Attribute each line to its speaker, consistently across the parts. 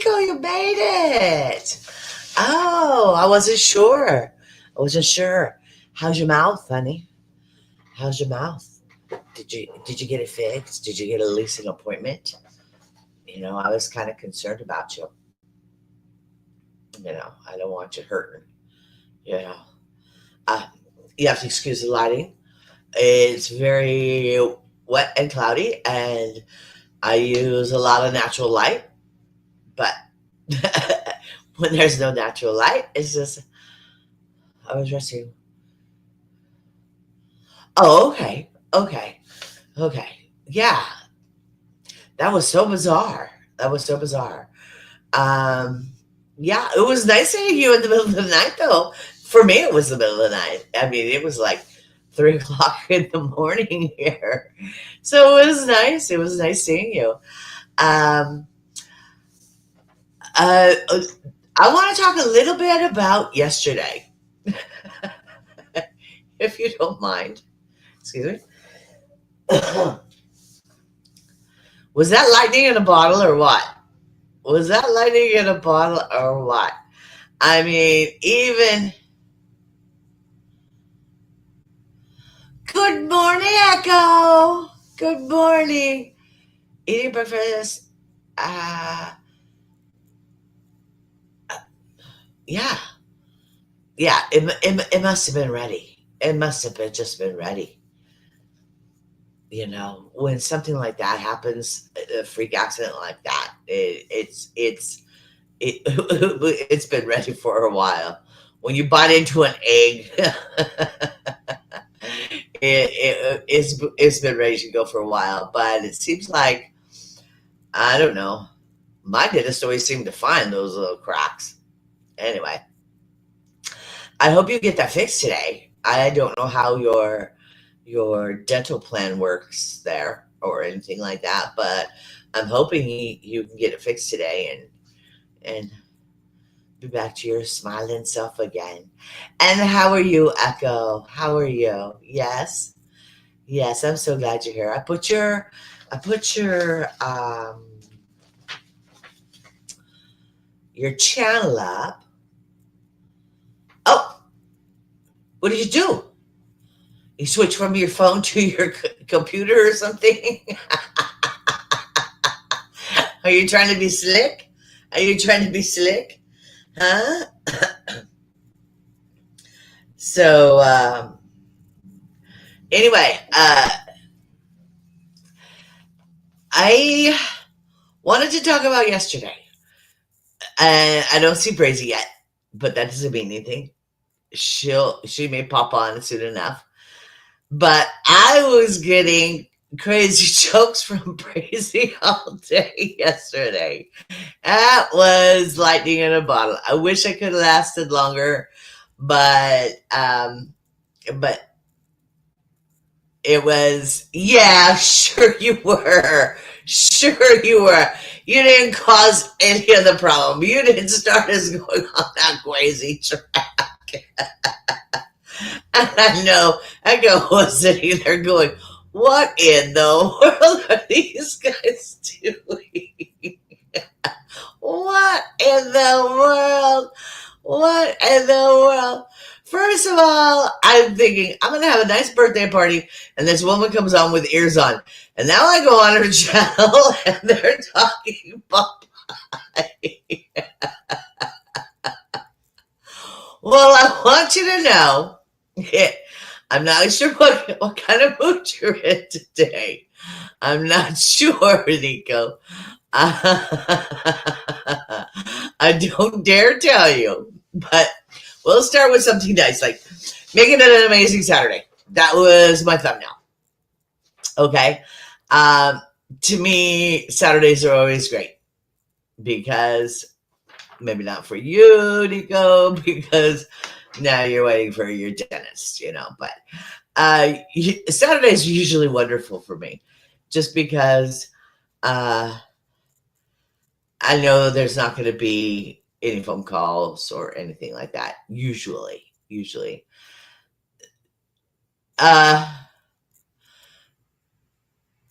Speaker 1: Nico, you made it. Oh, I wasn't sure. I wasn't sure. How's your mouth, honey? How's your mouth? Did you get it fixed? Did you get at least an appointment? I was kind of concerned about you. I don't want you hurting. You know, uh, you have to excuse the lighting. It's very wet and cloudy, and I use a lot of natural light. But when there's no natural light, it's just I was resting. Oh, okay, okay, okay. Yeah, that was so bizarre. That was so bizarre. Um, yeah, it was nice seeing you in the middle of the night, though. For me, it was the middle of the night. I mean, it was like 3 o'clock in the morning here, so it was nice. It was nice seeing you. Um, uh, I want to talk a little bit about yesterday, if you don't mind. Excuse me. Was that lightning in a bottle or what? Was that lightning in a bottle or what? I mean, even good morning, Echo. Good morning. Eating breakfast. Uh, yeah, yeah. It must have been ready. It must have been just been ready. When something like that happens, a freak accident like that, it's been ready for a while. When you bite into an egg, it's been ready to go for a while. But it seems like I don't know. My dentist always seemed to find those little cracks. Anyway, I hope you get that fixed today. I don't know how your dental plan works there or anything like that, but I'm hoping you can get it fixed today and be back to your smiling self again. And how are you, Echo? How are you? Yes, yes. I'm so glad you're here. I put your channel up. Oh, what did you do? You switch from your phone to your computer or something? Are you trying to be slick? Are you trying to be slick? Huh? So, anyway, I wanted to talk about yesterday. And I don't see Brazy yet, but that doesn't mean anything. She may pop on soon enough. But I was getting crazy jokes from Brazy all day yesterday. That was lightning in a bottle. I wish I could have lasted longer, but it was, yeah, sure you were. Sure you were. You didn't cause any of the problem. You didn't start us going on that crazy track. And I know Echo was sitting there going, what in the world are these guys doing? What in the world? What in the world? First of all, I'm thinking I'm gonna have a nice birthday party, and this woman comes on with ears on, and now I go on her channel, and they're talking Popeye. Well, I want you to know, I'm not sure what kind of mood you're in today. I'm not sure, Nico. I don't dare tell you, but we'll start with something nice, like making it an amazing Saturday. That was my thumbnail. Okay. Um, to me, Saturdays are always great because maybe not for you, Nico, because now you're waiting for your dentist, but Saturdays are usually wonderful for me just because uh, I know there's not going to be any phone calls or anything like that. Usually. Uh,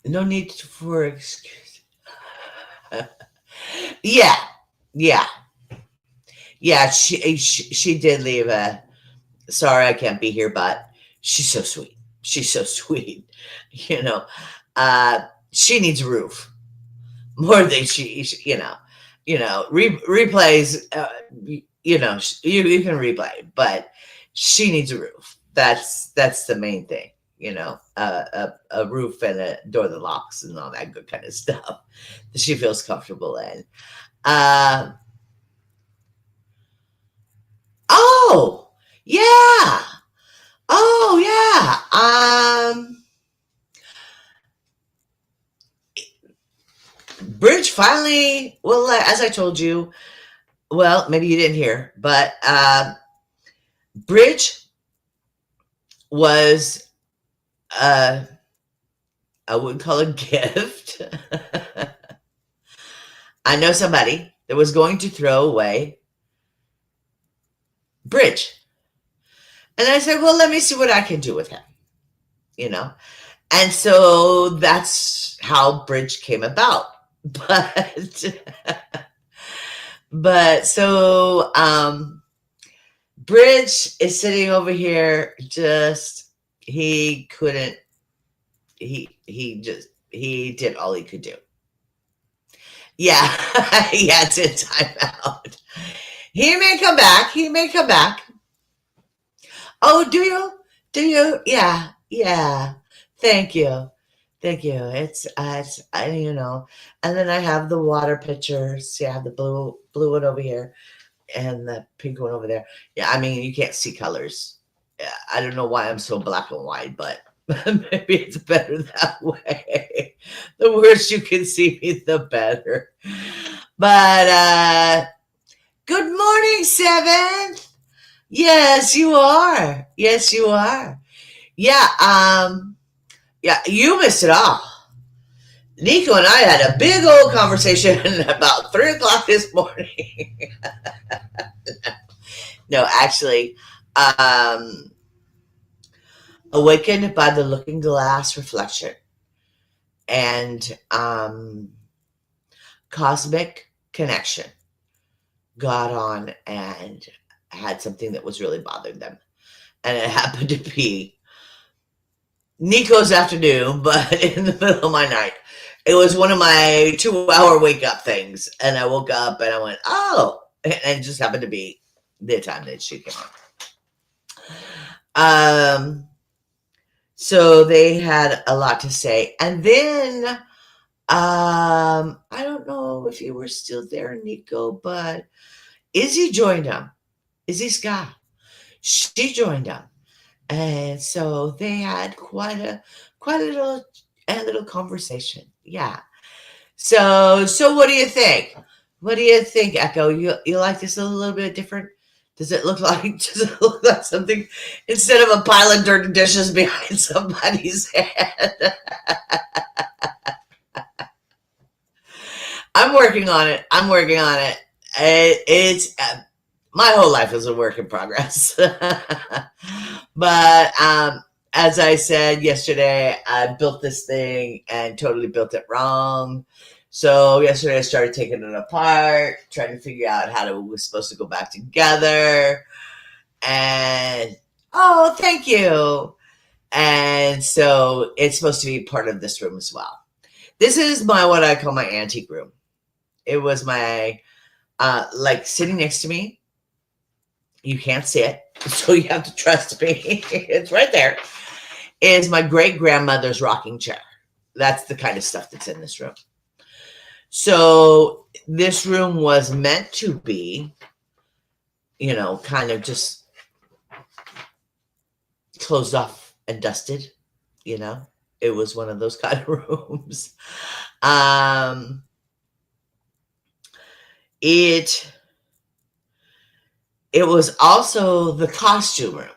Speaker 1: no need for excuse. Yeah. Yeah. Yeah, she did leave a sorry I can't be here, but she's so sweet. She's so sweet. You know, she needs a roof more than replays. You can replay, but she needs a roof. That's the main thing. A roof and a door that locks and all that good kind of stuff that she feels comfortable in. Uh, oh yeah, oh yeah. Bridge finally. Well, as I told you, well, maybe you didn't hear, but Bridge was uh, I wouldn't call it a gift. I know somebody that was going to throw away Bridge. And I said, well, let me see what I can do with him, you know? And so that's how Bridge came about. But, Bridge is sitting over here just, he couldn't, he did all he could do. Yeah, he had to time out. He may come back. He may come back. Oh, do you? Do you? Yeah, yeah. Thank you. Thank you. And then I have the water pitchers. Yeah, the blue one over here and the pink one over there. Yeah, I mean, you can't see colors. Yeah, I don't know why I'm so black and white, but maybe it's better that way. The worse you can see me, the better. But good morning, Seventh. Yes, you are. Yes, you are. Yeah, yeah, you missed it all. Nico and I had a big old conversation about 3 o'clock this morning. No, actually, um, awakened by the looking glass reflection and cosmic connection got on and had something that was really bothering them. And it happened to be Nico's afternoon, but in the middle of my night. It was one of my 2-hour wake up things. And I woke up and I went, oh, and it just happened to be the time that she came on. So they had a lot to say. And then I don't know if you were still there, Nico, but Izzy joined them. Izzy Scott. She joined them. And so they had quite a little conversation. Yeah. So what do you think? What do you think, Echo? You like this a little bit different? Does it look like something instead of a pile of dirty dishes behind somebody's head? I'm working on it. It's my whole life is a work in progress. But as I said yesterday, I built this thing and totally built it wrong. So yesterday I started taking it apart, trying to figure out how it was supposed to go back together. And oh, thank you. And so it's supposed to be part of this room as well. This is what I call my antique room. It was my like sitting next to me. You can't see it, so you have to trust me. It's right there. Is my great grandmother's rocking chair. That's the kind of stuff that's in this room. So this room was meant to be, kind of just closed off and dusted. It was one of those kind of rooms. It was also the costume room.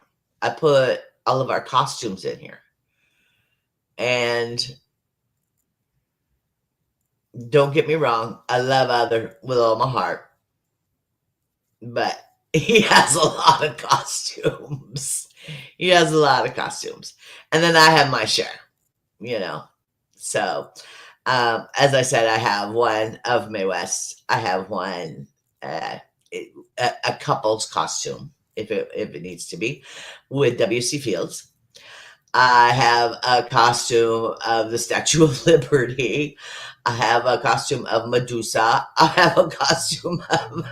Speaker 1: I put all of our costumes in here. And don't get me wrong, I love Other with all my heart. But he has a lot of costumes. And then I have my share, So, as I said, I have one of Mae West. I have one uh, a couple's costume if it needs to be with W.C. Fields. I have a costume of the Statue of Liberty. I have a costume of Medusa. I have a costume of.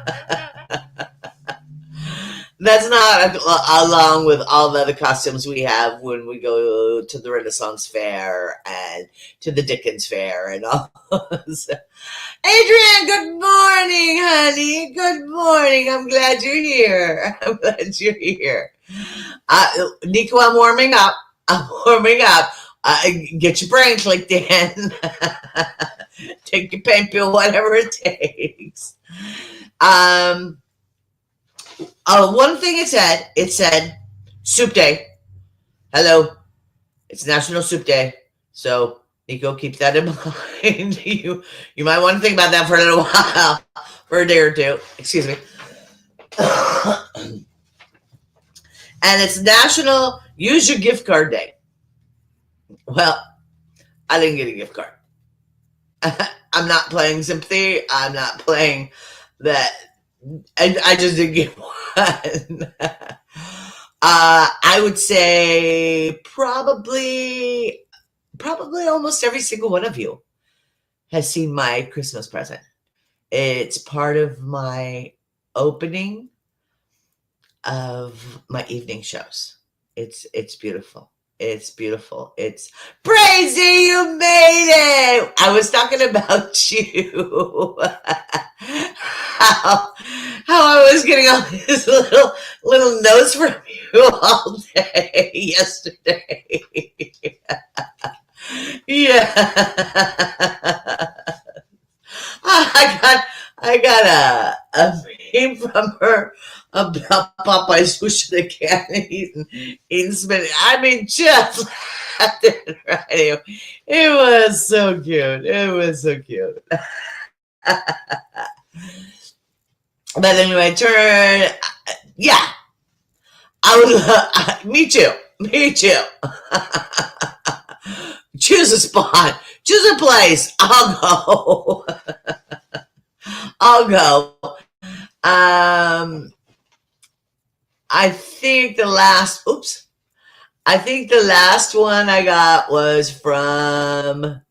Speaker 1: That's not along with all the other costumes we have when we go to the Renaissance Fair and to the Dickens Fair and all those. Adrienne, good morning, honey. Good morning. I'm glad you're here. I'm glad you're here. Nico, I'm warming up. I'm warming up. Get your brain clicked in. Take your pain pill, whatever it takes. One thing it said soup day. Hello. It's National Soup Day. So, Nico, keep that in mind. You might want to think about that for a little while, for a day or two. Excuse me. And it's National Use Your Gift Card Day. Well, I didn't get a gift card. I'm not playing sympathy. I'm not playing that. I just didn't get one. I would say probably almost every single one of you has seen my Christmas present. It's part of my opening of my evening shows. It's beautiful. It's beautiful. It's Brazy, you made it. I was talking about you. how I was getting all these little notes from you all day yesterday. Yeah. I got a meme from her about Popeye squishing the cat and eating spinach. I mean, just laughed and right. It was so cute. It was so cute. But anyway, turn. Yeah, I would. Me too. Me too. Choose a spot. Choose a place. I'll go. I'll go. I think the last one I got was from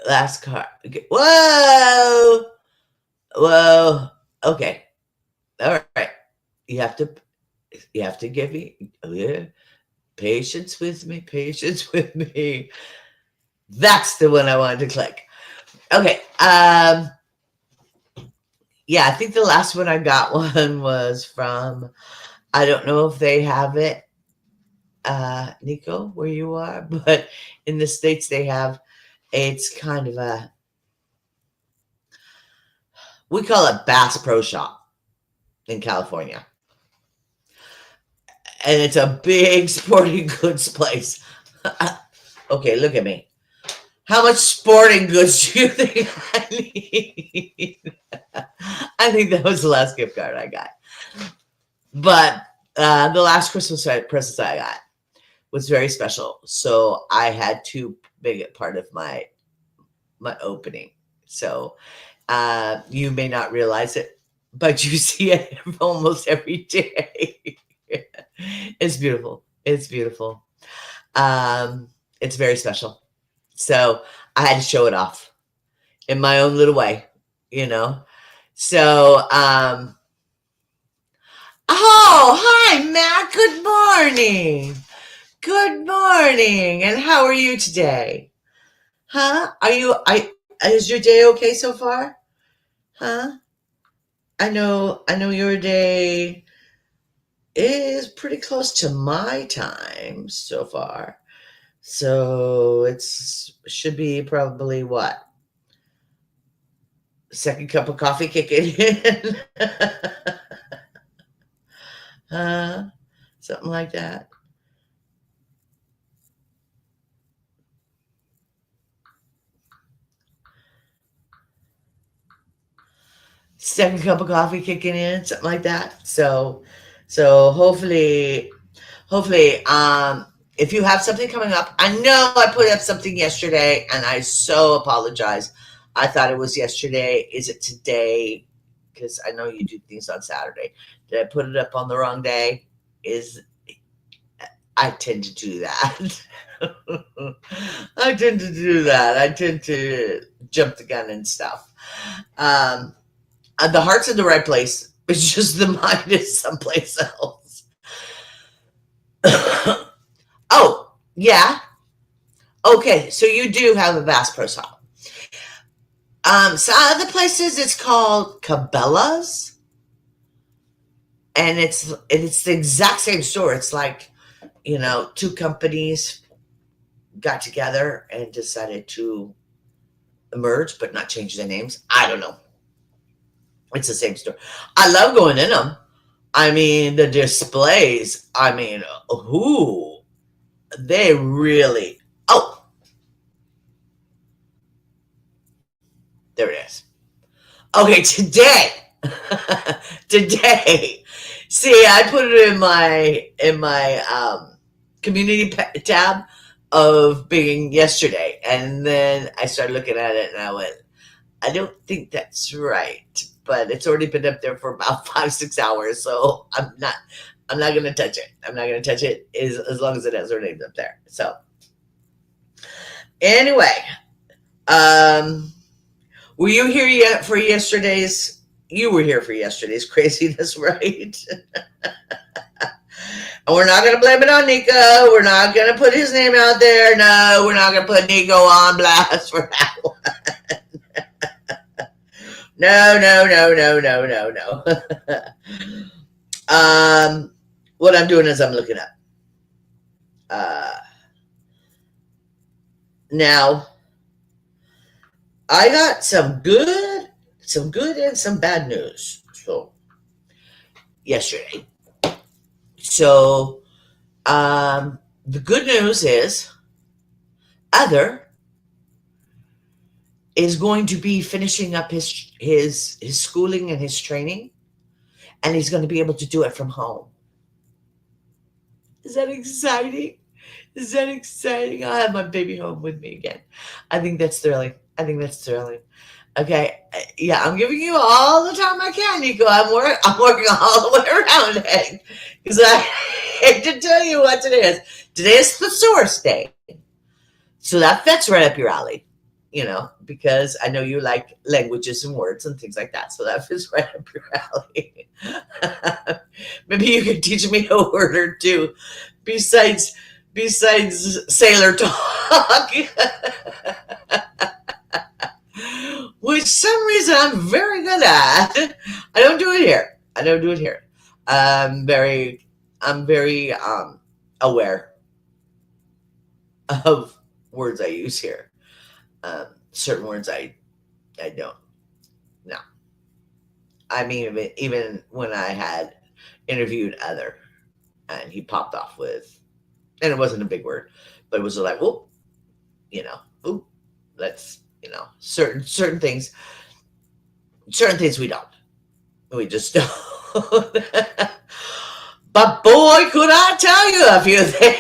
Speaker 1: last card. Whoa. Okay. All right. You have to give me patience with me. That's the one I wanted to click. Okay. Yeah, I think the last one I got one was from, I don't know if they have it, Nico, where you are, but in the States they have, it's kind of we call it Bass Pro Shop in California. And it's a big sporting goods place. Okay, look at me. How much sporting goods do you think I need? I think that was the last gift card I got. But the last Christmas present I got was very special. So I had to make it part of my opening. So you may not realize it, but you see it almost every day. It's beautiful. It's beautiful. It's very special. So I had to show it off in my own little way, you know. So, oh, hi, Matt. Good morning. Good morning. And how are you today? Huh? Is your day okay so far? Huh? I know your day is pretty close to my time so far. So should be probably what? Second cup of coffee kicking in. Something like that. Second cup of coffee kicking in, something like that. So hopefully, if you have something coming up, I know I put up something yesterday and I so apologize. I thought it was yesterday. Is it today? Because I know you do things on Saturday. Did I put it up on the wrong day? Is I tend to do that. I tend to do that. I tend to jump the gun and stuff. Um, the heart's in the right place. It's just the mind is someplace else. Oh, yeah. Okay, so you do have a Bass Pro Shop. Some other places it's called Cabela's, and it's the exact same store. It's like, two companies got together and decided to merge, but not change their names. I don't know. It's the same store. I love going in them. I mean, the displays. I mean, who they really. Oh, there it is. Okay, today. Today. See, I put it in my community tab of being yesterday, and then I started looking at it, and I went, I don't think that's right, but it's already been up there for about 5-6 hours, so I'm not gonna touch it. I'm not gonna touch it as long as it has our names up there. So anyway, um, were you here yet for yesterday's? You were here for yesterday's craziness, right? And we're not going to blame it on Nico. We're not going to put his name out there. No, we're not going to put Nico on blast for that one. No, no, no, no, no, no, no. What I'm doing is I'm looking up. Now, I got some good and some bad news. So, yesterday. So, the good news is Other is going to be finishing up his schooling and his training, and he's going to be able to do it from home. Is that exciting? Is that exciting? I'll have my baby home with me again. I think that's thrilling. Okay, yeah, I'm giving you all the time I can, Nico. I'm working all the way around it because I hate to tell you what today is. Today is Thesaurus Day, so that fits right up your alley. Because I know you like languages and words and things like that, so that fits right up your alley. Maybe you could teach me a word or two besides sailor talk. Which some reason I'm very good at. I don't do it here. I'm very aware of words I use here. Certain words I don't. No. I mean, even when I had interviewed Other, and he popped off with, and it wasn't a big word, but it was like, whoop, whoop, let's, certain things we don't. We just don't. But boy, could I tell you a few things.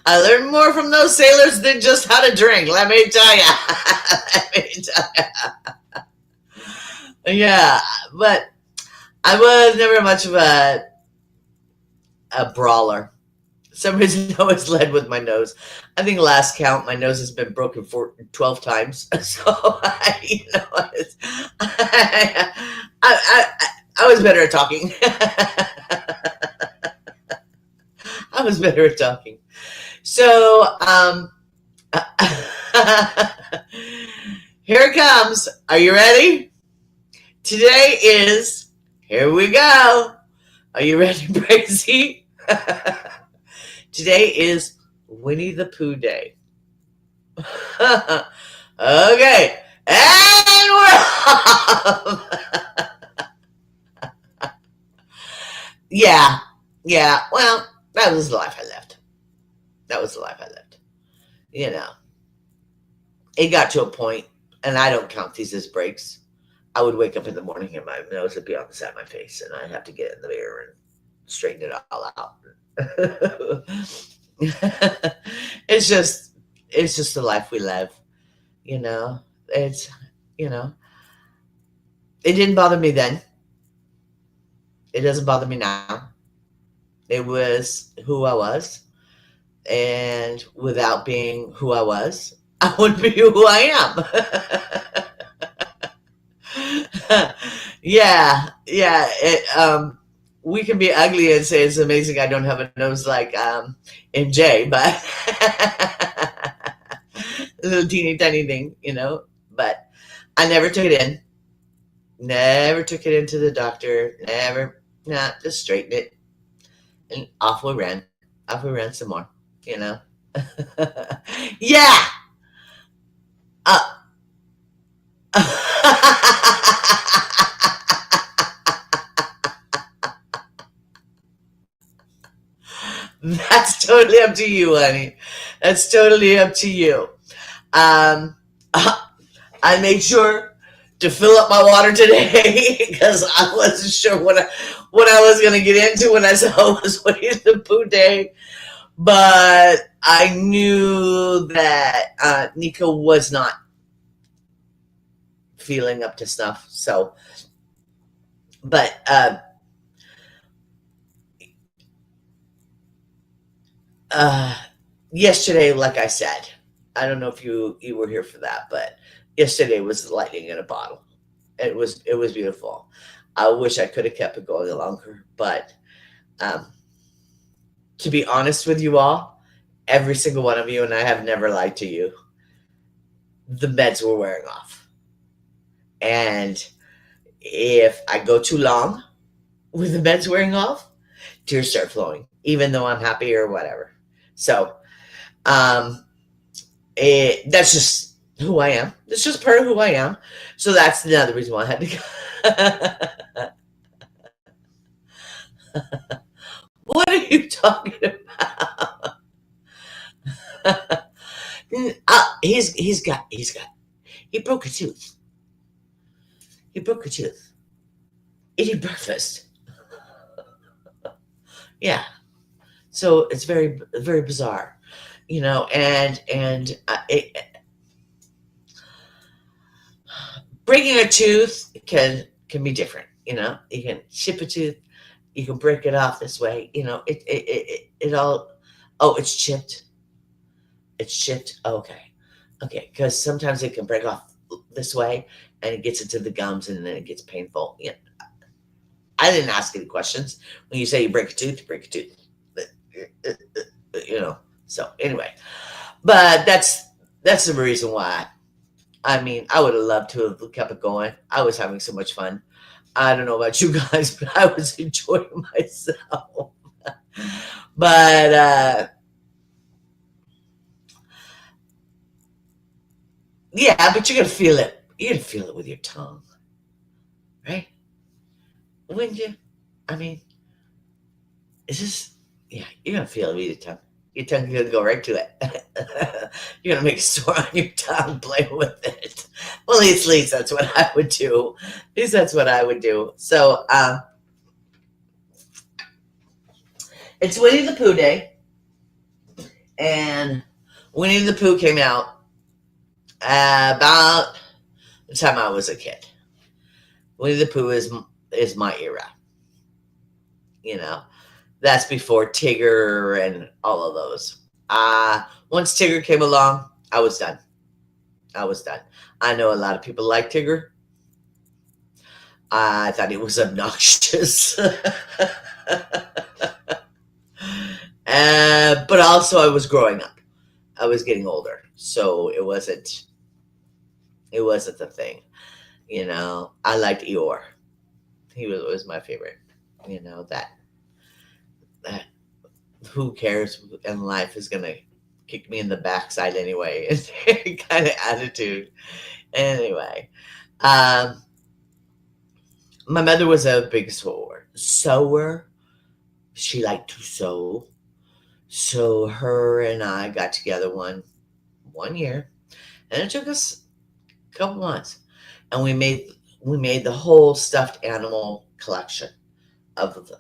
Speaker 1: I learned more from those sailors than just how to drink, let me tell you. Yeah, but I was never much of a brawler. For some reason, I always led with my nose. I think last count, my nose has been broken 12 times. So, I was better at talking. I was better at talking. So, here it comes. Are you ready? Today is, here we go. Are you ready, Brazy? Today is Winnie the Pooh Day. Okay. And we're off. Yeah. Well, that was the life I lived. It got to a point, and I don't count these as breaks. I would wake up in the morning and my nose would be on the side of my face, and I'd have to get in the mirror and straighten it all out. it's just it's just the life we live, you know. It's you know, it didn't bother me then. It doesn't bother me now. It was who I was, and without being who I was, I wouldn't be who I am. Yeah. We can be ugly and say it's amazing I don't have a nose like MJ, but a little teeny tiny thing, you know. But I never took it in. Never took it into the doctor. Never. Nah, just straightened it, and off we ran. Off we ran some more. You know. Yeah. Uh, That's totally up to you, honey. That's totally up to you. Um, I made sure to fill up my water today because I wasn't sure what I was gonna get into when I saw it was Winnie the Pooh Day. But I knew that Nico was not feeling up to snuff. So, but uh, yesterday, like I said, I don't know if you were here for that, but yesterday was lightning in a bottle. It was beautiful. I wish I could have kept it going longer, but um, to be honest with you all, every single one of you, and I have never lied to you, the meds were wearing off. And if I go too long with the meds wearing off, tears start flowing, even though I'm happy or whatever. So um, that's just who I am. It's just part of who I am. So that's another reason why I had to go. What are you talking about? He broke a tooth. He broke a tooth eating breakfast. Yeah, so it's very bizarre, you know. Breaking a tooth can be different. You know, you can chip a tooth, you can break it off this way. You know, it all. Oh, it's chipped. It's chipped. Okay, okay, because sometimes it can break off this way, and it gets into the gums, and then it gets painful. Yeah, I didn't ask any questions. When you say you break a tooth, you break a tooth. You know. So anyway, but that's the reason why. I mean, I would have loved to have kept it going. I was having so much fun. I don't know about you guys, but I was enjoying myself. But yeah, but you're gonna feel it. You're gonna feel it with your tongue, right? Wouldn't you? I mean, is this? Yeah, you're gonna feel it with your tongue. Your tongue's gonna go right to it. You're gonna make a sore on your tongue playing with it. Well, at least that's what I would do. At least that's what I would do. So, it's Winnie the Pooh Day, and Winnie the Pooh came out about the time I was a kid. Winnie the Pooh is my era. You know, that's before Tigger and all of those. Once Tigger came along, I was done. I was done. I know a lot of people like Tigger. I thought it was obnoxious. But also, I was growing up. I was getting older, so it wasn't the thing. You know, I liked Eeyore. He was my favorite. You know that who cares in life is gonna kick me in the backside anyway. Kind of attitude. Anyway, um, my mother was a big sewer. She liked to sew, so her and I got together one year, and it took us a couple months, and we made the whole stuffed animal collection of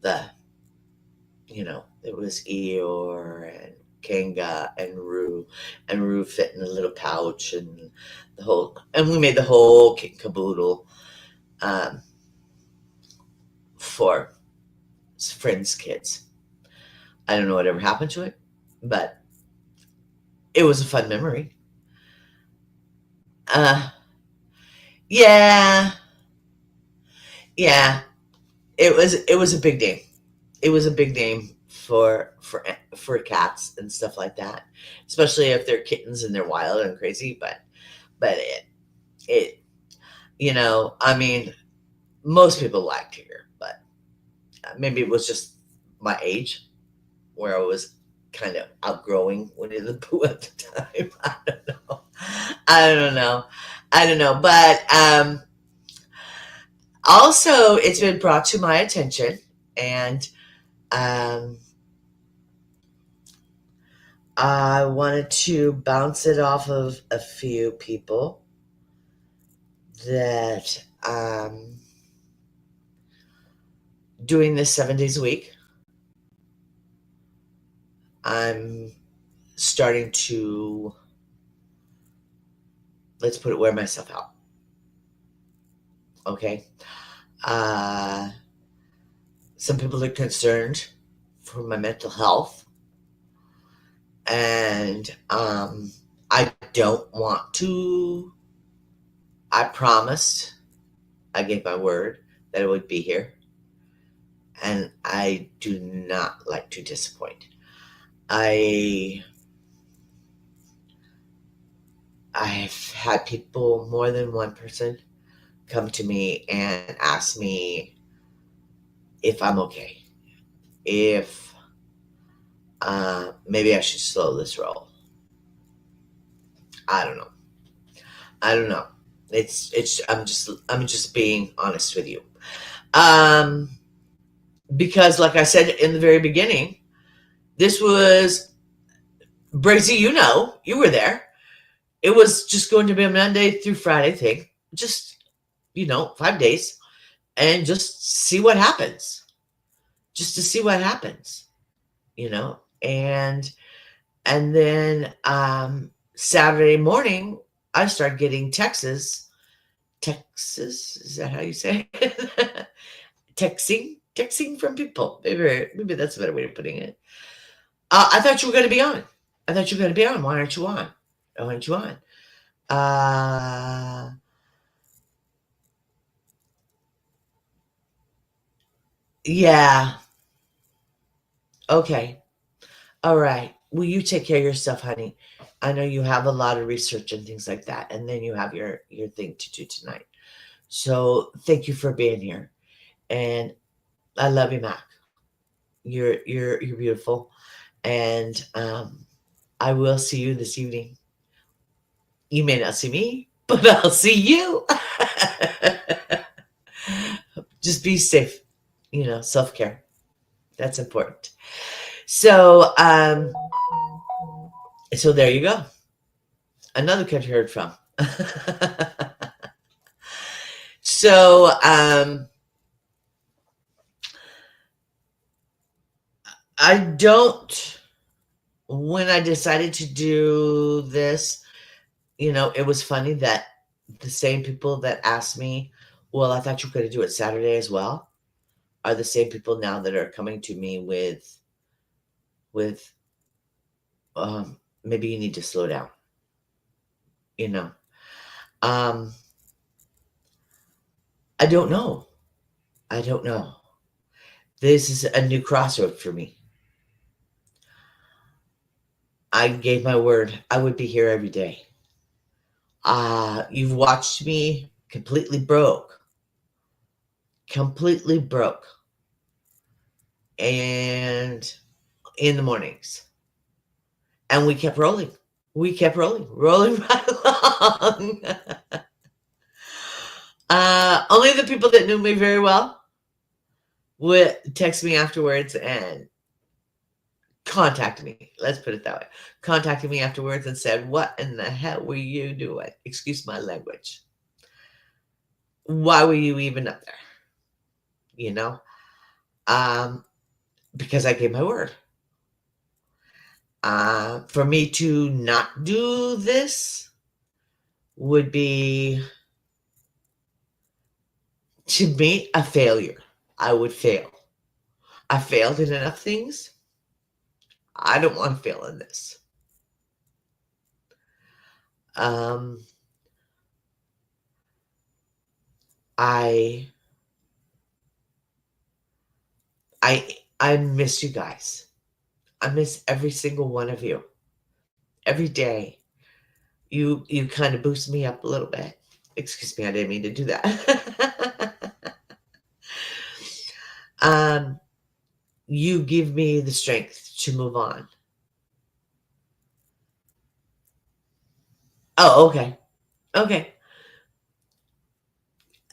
Speaker 1: the It was Eeyore and Kanga and Rue fit in a little pouch, and we made the whole kit and caboodle um, for friends' kids. I don't know whatever happened to it, but it was a fun memory. Uh, yeah, yeah. It was a big name. It was a big name for cats and stuff like that, especially if they're kittens and they're wild and crazy. But it I mean, most people liked Tigger, but maybe it was just my age where I was kind of outgrowing Winnie the Pooh at the time. I don't know. I don't know. I don't know. But also, it's been brought to my attention, and um, I wanted to bounce it off of a few people that doing this 7 days a week, I'm starting to, let's put it, wear myself out. Okay. Uh, some people are concerned for my mental health, and I don't want to. I promised, I gave my word that I would be here, and I do not like to disappoint. I I've had people, more than one person, come to me and ask me if I'm okay, if maybe I should slow this roll. I don't know. I don't know. It's I'm just being honest with you. Um, because like I said in the very beginning, this was Brazy. You were there. It was just going to be a Monday through Friday thing. Just 5 days, and just see what happens. Just to see what happens. And then Saturday morning, I started getting Texas, is that how you say it? Texting from people. Maybe that's a better way of putting it. I thought you were going to be on. I thought you were going to be on. Why aren't you on? Why aren't you on? Yeah. Okay. All right. Well, you take care of yourself, honey. I know you have a lot of research and things like that, and then you have your thing to do tonight. So thank you for being here, and I love you, Mac. You're beautiful, and I will see you this evening. You may not see me, but I'll see you. Just be safe. Self care. That's important. So so there you go. Another country heard from. So I don't. When I decided to do this, it was funny that the same people that asked me, well, I thought you were going to do it Saturday as well, are the same people now that are coming to me with maybe you need to slow down. You know, um, I don't know. I don't know. This is a new crossroad for me. I gave my word I would be here every day. You've watched me completely broke, and in the mornings, and we kept rolling. We kept rolling right along. Only the people that knew me very well would text me afterwards and contacted me. Let's put it that way. Contacted me afterwards and said, "What in the hell were you doing? Excuse my language. Why were you even up there?" You know. Um, because I gave my word. For me to not do this would be, to me, a failure. I would fail. I failed in enough things. I don't want to fail in this. Um, I I miss you guys. I miss every single one of you. Every day, you kind of boost me up a little bit. Excuse me, I didn't mean to do that. um, you give me the strength to move on. Oh, okay. Okay.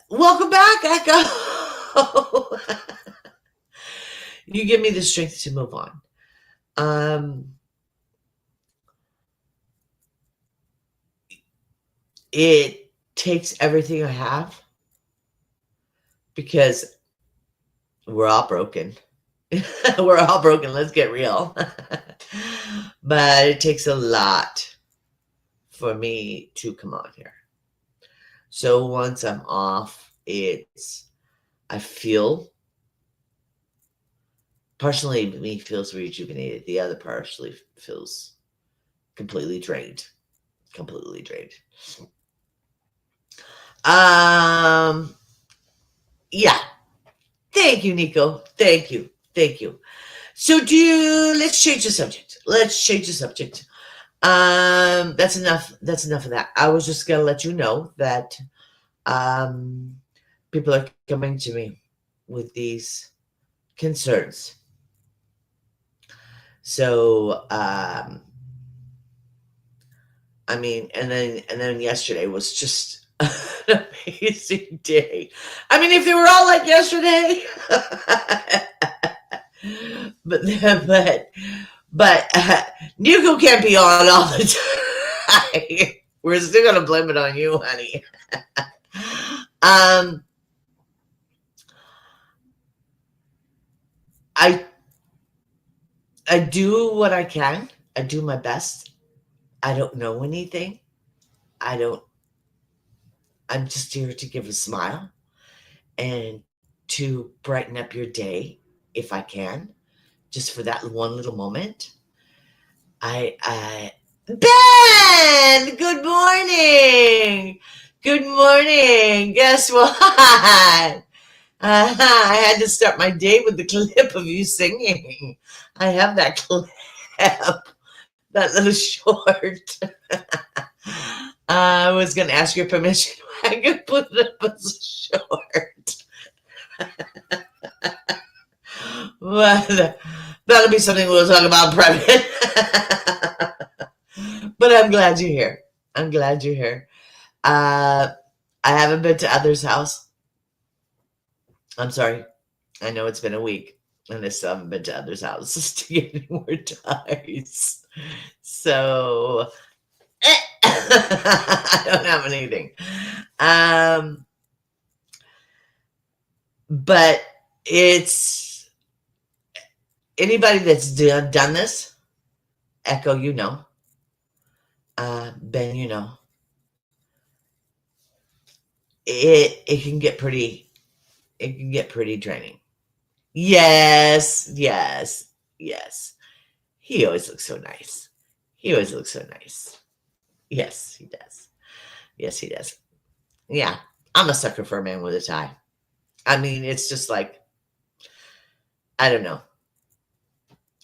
Speaker 1: Welcome back, Echo. You give me the strength to move on. Um, it takes everything I have because we're all broken. We're all broken. Let's get real. But it takes a lot for me to come on here. So once I'm off, I feel, partially me feels rejuvenated. The other partially feels completely drained. Completely drained. Um, yeah. Thank you, Nico. Thank you. Thank you. So let's change the subject. Let's change the subject. That's enough. That's enough of that. I was just gonna let you know that um people are coming to me with these concerns. So I mean, and then yesterday was just an amazing day. I mean, if they were all like yesterday, but Nico can't be on all the time. We're still gonna blame it on you, honey. um, I I do what I can. I do my best. I don't know anything. I don't. I'm just here to give a smile and to brighten up your day if I can, just for that one little moment. I Ben, good morning. Good morning. Guess what? I had to start my day with the clip of you singing. I have that clip, that little short. I was going to ask your permission. I could put it up as a short. But that'll be something we'll talk about in private. But I'm glad you're here. I'm glad you're here. I haven't been to others' house. I'm sorry. I know it's been a week, and I still haven't been to others' houses to get any more ties. So I don't have anything. But it's anybody that's done this. Echo, you know. Ben, you know. It can get pretty. It can get pretty draining. Yes, yes, yes. He always looks so nice. He always looks so nice. Yes, he does. Yes, he does. Yeah, I'm a sucker for a man with a tie. I mean, it's just like, I don't know.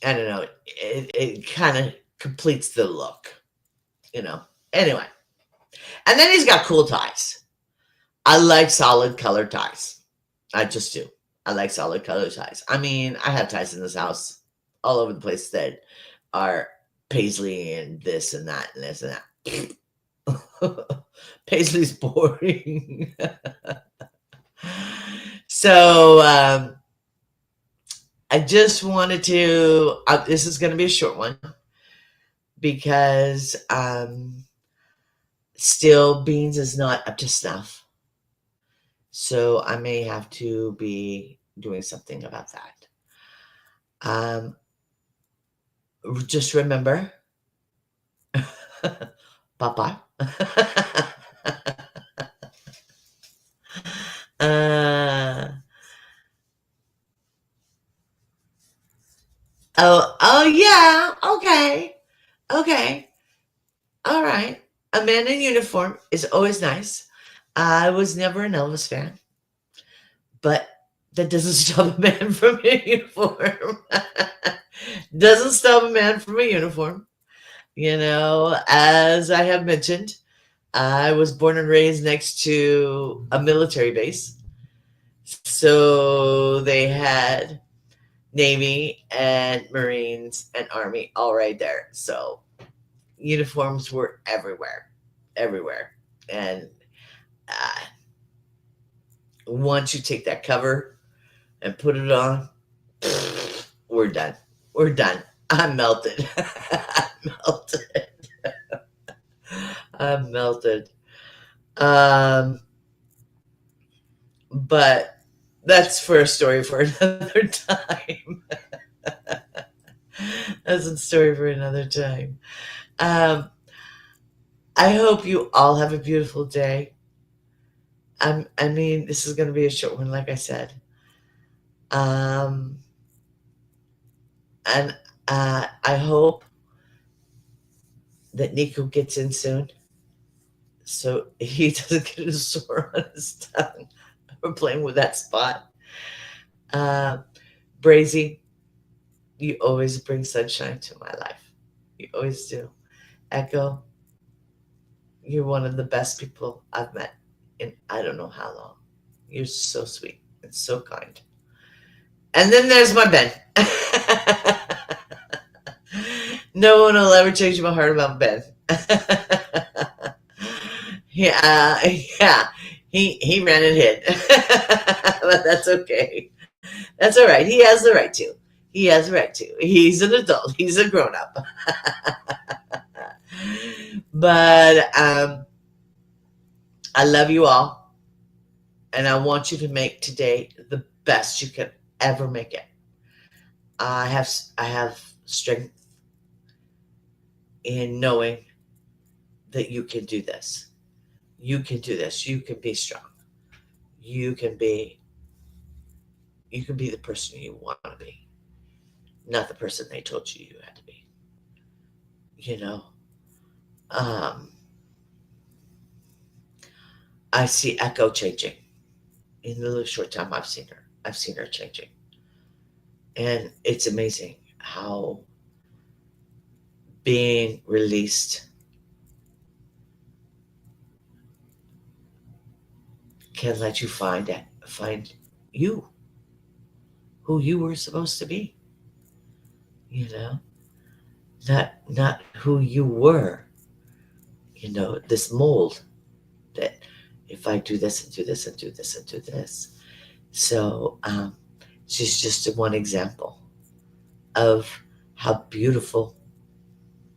Speaker 1: I don't know. It kind of completes the look, you know. Anyway, and then he's got cool ties. I like solid color ties. I just do. I like solid color ties. I mean, I have ties in this house all over the place that are paisley and this and that and this and that. Paisley's boring. So I just wanted to. This is going to be a short one because still Beans is not up to snuff. So I may have to be doing something about that. Um, just remember, Papa. uh, oh, yeah. Okay. Okay. All right. A man in uniform is always nice. I was never an Elvis fan, but that doesn't stop a man from a uniform. Doesn't stop a man from a uniform. As I have mentioned, I was born and raised next to a military base. So they had Navy and Marines and Army all right there. So uniforms were everywhere, everywhere. And uh, once you take that cover and put it on, we're done. We're done. I'm melted. I'm melted. I'm melted. Um, but that's for a story for another time. That's a story for another time. Um, I hope you all have a beautiful day. I mean, this is going to be a short one, like I said. Um, and I hope that Nico gets in soon so he doesn't get a sore on his tongue. We're playing with that spot. Uh, Brazy, you always bring sunshine to my life. You always do. Echo, you're one of the best people I've met in I don't know how long. You're so sweet and so kind. And then there's my Ben. No one will ever change my heart about Ben. Yeah. He ran and hid. But that's okay. That's all right. He has the right to. He has the right to. He's an adult. He's a grown up. But I love you all, and I want you to make today the best you can ever make it. I have strength in knowing that you can do this. You can do this. You can be strong. You can be the person you want to be, not the person they told you you had to be. You know, um, I see Echo changing in the little short time I've seen her. I've seen her changing, and it's amazing how being released can let you find you, who you were supposed to be. You know, not who you were. This mold that if I do this and do this and do this and do this. So she's just one example of how beautiful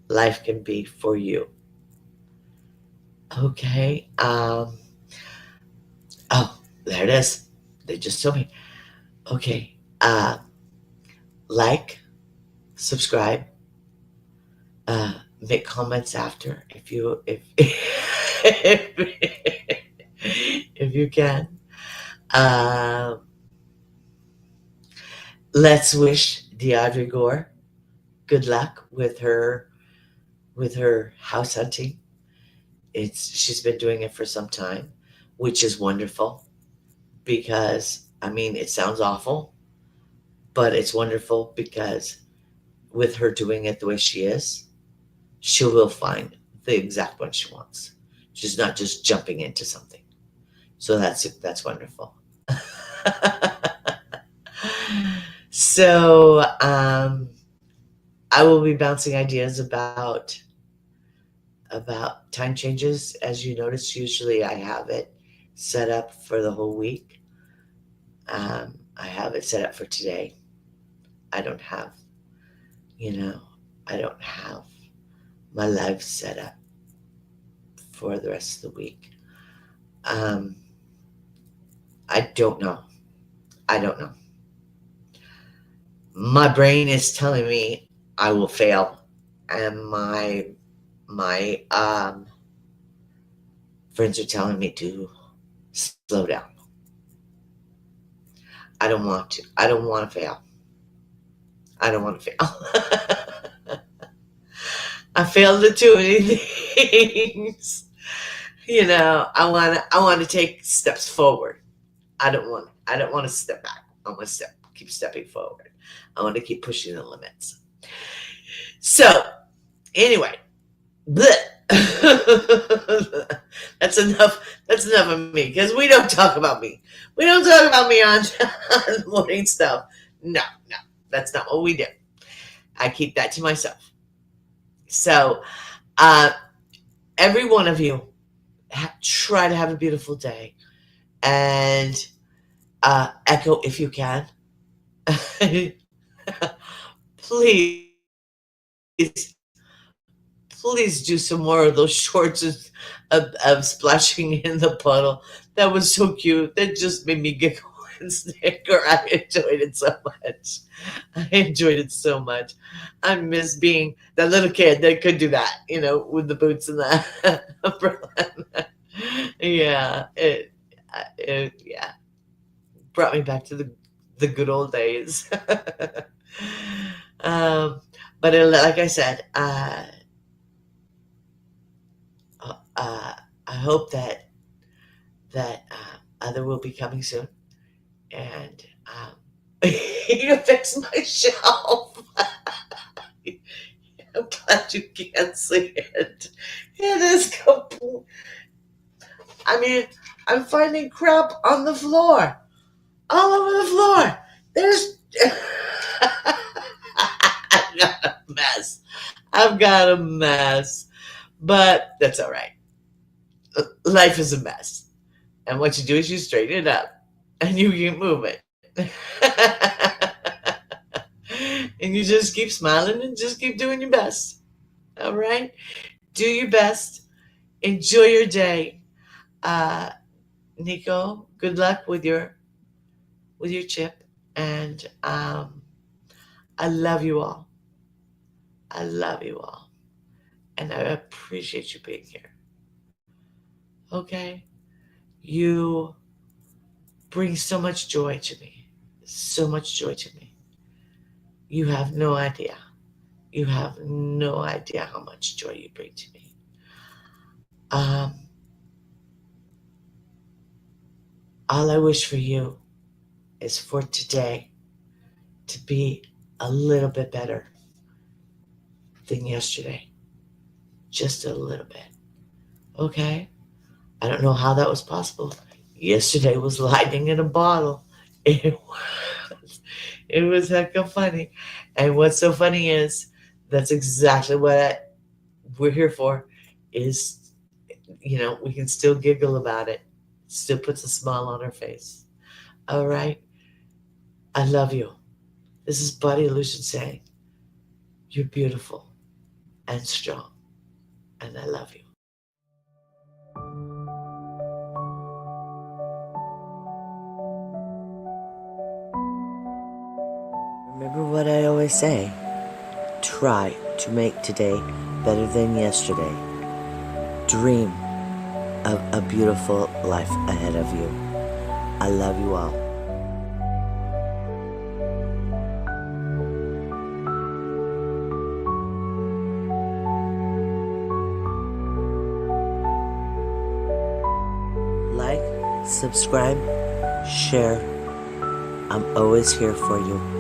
Speaker 1: life can be for you. Okay. Oh, there it is. They just told me. Okay. Like, subscribe, make comments after if if you can. Um, let's wish Deidre Gore good luck with her house hunting. She's been doing it for some time, which is wonderful because I mean it sounds awful, but it's wonderful because with her doing it the way she is, she will find the exact one she wants. She's not just jumping into something. So that's wonderful. So I will be bouncing ideas about time changes. As you notice, usually I have it set up for the whole week. I have it set up for today. I don't have, you know, I don't have my life set up for the rest of the week. Um, I don't know. I don't know. my brain is telling me I will fail, and my friends are telling me to slow down. I don't want to. I don't want to fail. I don't want to fail. I failed at too many things. I want to take steps forward. I don't want to step back. I want to keep stepping forward. I want to keep pushing the limits. So, anyway, that's enough. That's enough of me, because we don't talk about me. We don't talk about me on morning stuff. No, that's not what we do. I keep that to myself. So, every one of you, try to have a beautiful day, and echo if you can. Please, please do some more of those shorts of splashing in the puddle. That was so cute. That just made me giggle and snicker. I enjoyed it so much. I enjoyed it so much. I miss being that little kid that could do that, with the boots and the umbrella. Yeah, yeah, brought me back to the good old days. But like I said, I hope that other will be coming soon, and you fix my shelf. I'm glad you can't see it. It is complete. I mean, I'm finding crap on the floor, all over the floor. There's I've got a mess. I've got a mess, but that's all right. Life is a mess. And what you do is you straighten it up and you keep moving. And you just keep smiling and just keep doing your best. All right? Do your best. Enjoy your day. Nico, good luck with your chip. And I love you all. I love you all. And I appreciate you being here. Okay? You bring so much joy to me. So much joy to me. You have no idea. You have no idea how much joy you bring to me. All I wish for you is for today to be a little bit better than yesterday. Just a little bit. Okay? I don't know how that was possible. Yesterday was lightning in a bottle. It was hecka funny. And what's so funny is that's exactly what we're here for, is, we can still giggle about it. Still puts a smile on our face. All right? I love you. This is Body Illusion saying, you're beautiful and strong, and I love you. Remember what I always say, try to make today better than yesterday. Dream of a beautiful life ahead of you. I love you all. Like, subscribe, share. I'm always here for you.